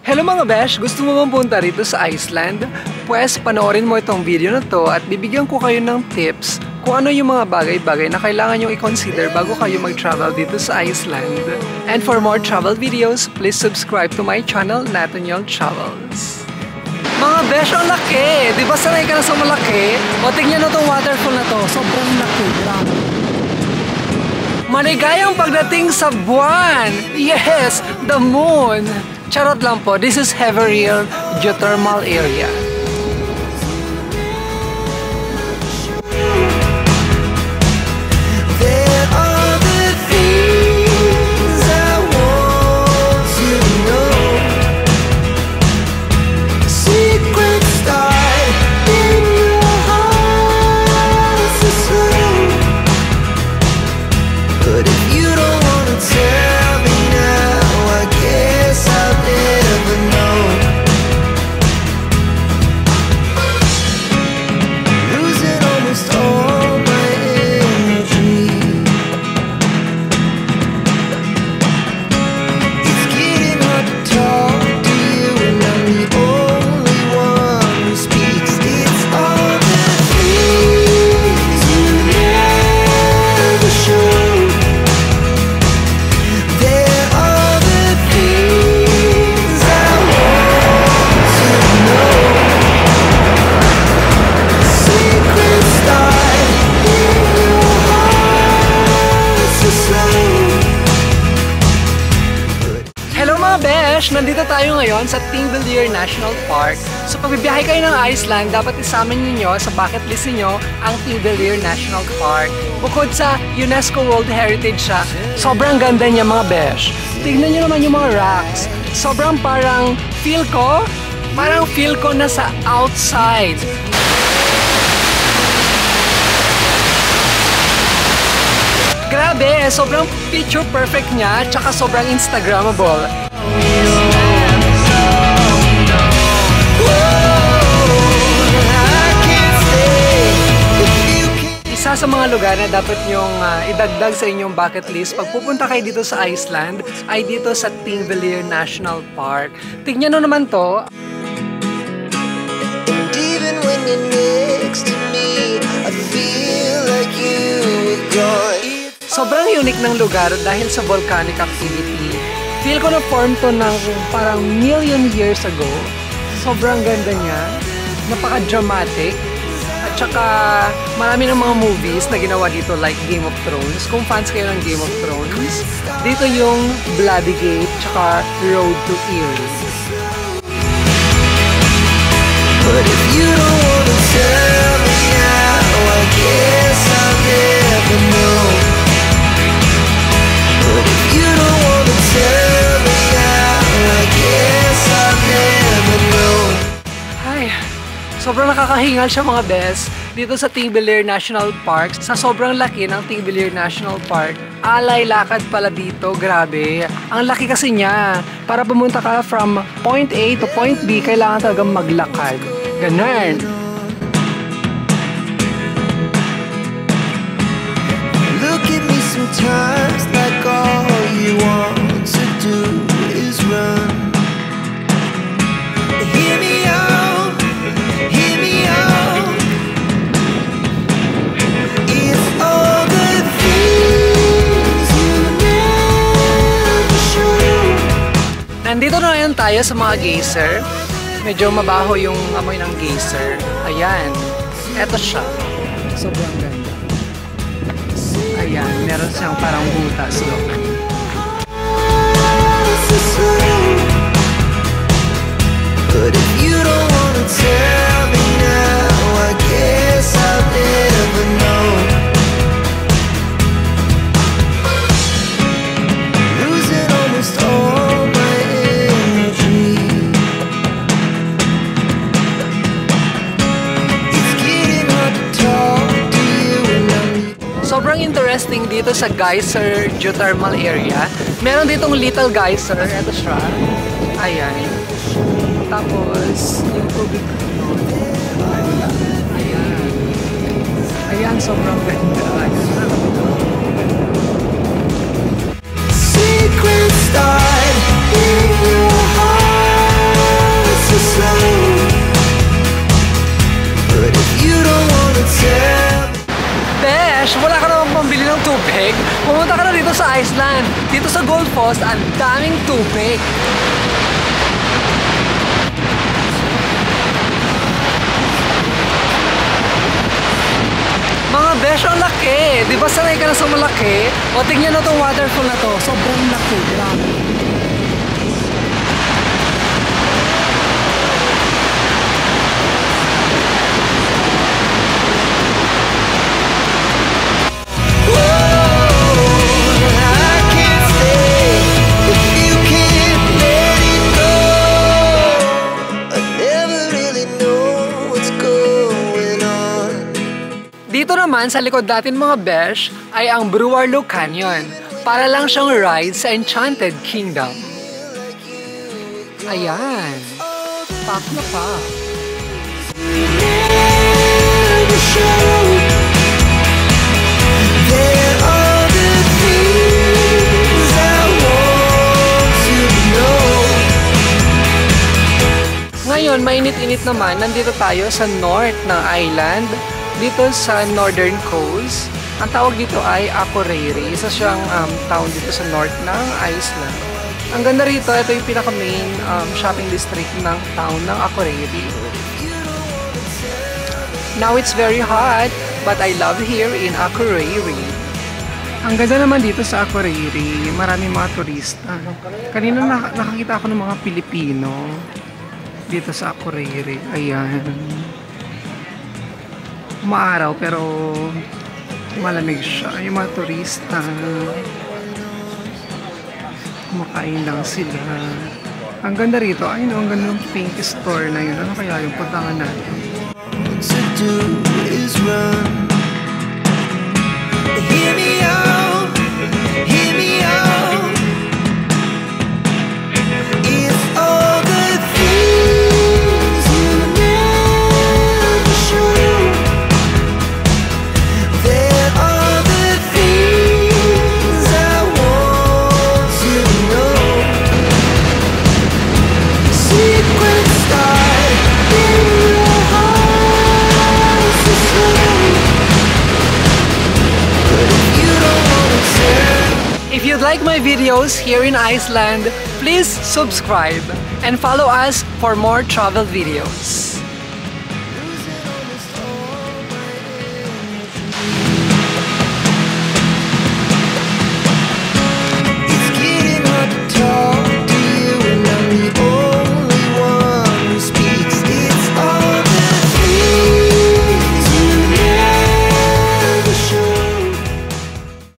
Hello mga besh! Gusto mo bang punta rito sa Iceland? Pwes, panoorin mo itong video na to at bibigyan ko kayo ng tips kung ano yung mga bagay-bagay na kailangan nyo i-consider bago kayo mag-travel dito sa Iceland. And for more travel videos, please subscribe to my channel, Nathaniel Travels. Mga besh, ang laki! Di ba sanay ka na sa malaki? O tingnan na itong waterfall na to, sobrang laki. Maligayang pagdating sa buwan! Yes! The moon! Charot lang po, this is Heveril Geothermal Area. Nandito tayo ngayon sa Thingvellir National Park. So pag bibiyahe kayo ng Iceland, dapat isama niyo sa bucket list niyo ang Thingvellir National Park. Bukod sa UNESCO World Heritage siya, sobrang ganda niya mga besh. Tignan niyo naman yung mga rocks. Sobrang parang feel ko na sa outside. Grabe, sobrang picture perfect niya, tsaka sobrang Instagrammable. Isa sa mga lugar na dapat nyong idagdag sa inyong bucket list pag pupunta kayo dito sa Iceland ay dito sa Thingvellir National Park. Tignan nyo naman to. Sobrang unique ng lugar dahil sa volcanic activity. Feel ko na form to ng parang million years ago. Sobrang ganda niya. Napaka-dramatic. At saka marami ng mga movies na ginawa dito like Game of Thrones. Kung fans kayo ng Game of Thrones, dito yung Bloody Gate tsaka Road to Erie. But if you don't wanna tell me now, I guess I'll never know. But if you don't wanna tell me now, I guess I'll never know. Ay, sobrang nakakahingal siya mga bes. Dito sa Thingvellir National Park, sa sobrang laki ng Thingvellir National Park, alay lakad pala dito, grabe. Ang laki kasi niya. Para pumunta ka from point A to point B, kailangan talagang maglakad. Ganun. Look at me sometimes like all you want to do is run. Hear me out, hear me out. It's all the things you never show. Nandito na ngayon tayo sa mga geyser. Medyo mabaho yung amoy ng geyser. Ayan. Eto siya. Sobrang ganda. Ayan. Meron siyang parang butas. Look. But if you don't wanna tell me now, I guess I'll never know. Losing almost all my energy. It's getting hard to talk to you and sobrang interesting dito sa Geyser Geothermal Area. Meron ditong little geyser. Ito siya. Ayan. Tapos, yung tubig ko. Ayan. Ayan, sobrang ganda. Secret start in your heart. Tapos, ang daming tubig. Mga besh, ang laki. Di ba sanay ka na sa malaki? O, tingnan na itong waterfall na to. Sobrang laki. Grabe. Dito naman sa likod natin mga besh ay ang Brewarlo Canyon. Para lang siyang ride sa Enchanted Kingdom. Ayan. Pak na pa. Ngayon, mainit-init naman. Nandito tayo sa north ng island. Dito sa northern coast, ang tawag dito ay Akureyri. Isa siyang town dito sa north ng Iceland. Ang ganda rito, ito yung pinaka-main shopping district ng town ng Akureyri. Now it's very hot, but I love here in Akureyri. Ang ganda naman dito sa Akureyri, maraming mga turista. Kanina nakakita ako ng mga Pilipino dito sa Akureyri. Ayan. Maaraw pero malamig siya. Yung mga turista kumakain lang sila. Ang ganda rito. Ayun, ang ganda ng pink store na yun. Ano kaya yung puntangan natin? To do is run. Hear me out. Hear me out. It's all the things you never show. If you'd like my videos here in Iceland, please subscribe and follow us for more travel videos.